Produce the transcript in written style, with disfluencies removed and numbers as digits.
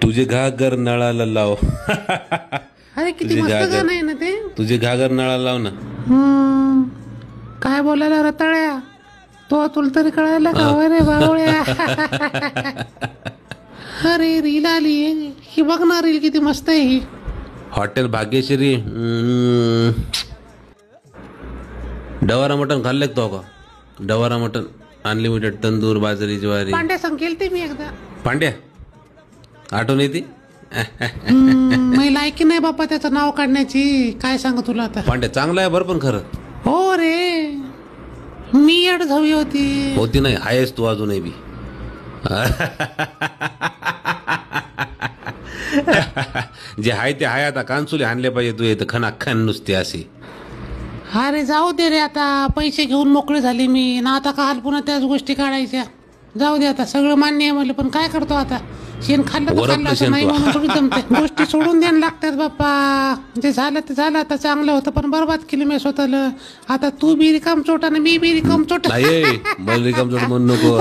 तुझे घागर नळाला लाव. अरे किती मस्त गाणं आहे ना ते. तुझे घागर नळाला लाव ना. काय बोलायला रताळ्या, तो तुला तरी कळायला का रे बावळ्या. अरे रील आली ही, बघ ना रील किती मस्त आहे ही. हॉटेल भाग्यश्री. डवारा मटन खाल्ले तो का? डवारा मटन अनलिमिटेड तंदूर बाजरी ज्वारी. पांड्या संग केलते मी एकदा. पांड्या आठवण येते. मी लायकी नाही बाप्पा त्याचं नाव काढण्याची. काय सांग तुला आता. पांड्या चांगला आहे बरं पण खरं. हो रे, मी अड झावी होती नाही. आहेस तू अजूनही बी. जे हाय ते हाय. आता कांसुले आणले पाहिजे तू येतं खनाखन नुसते असे. अरे जाऊ दे रे, आता पैसे घेऊन मोकळे झाले मी ना. आता काल पुन्हा त्याच गोष्टी काढायच्या. जाऊ दे आता, सगळं मान्य आहे म्हणलं, पण काय करतो आता. शेण खाल्लं तर खाल्लं, असं नाही म्हणून थोडी जमते. गोष्टी सोडून द्यायला लागतात बाप्पा. जे झालं ते झालं. आता चांगलं होतं पण बरबाद केली मी स्वतःला. आता तू बी रिकाम चोट आणि मी बी रिकाम चोट. नाही रिकाम चोट म्हणू नको.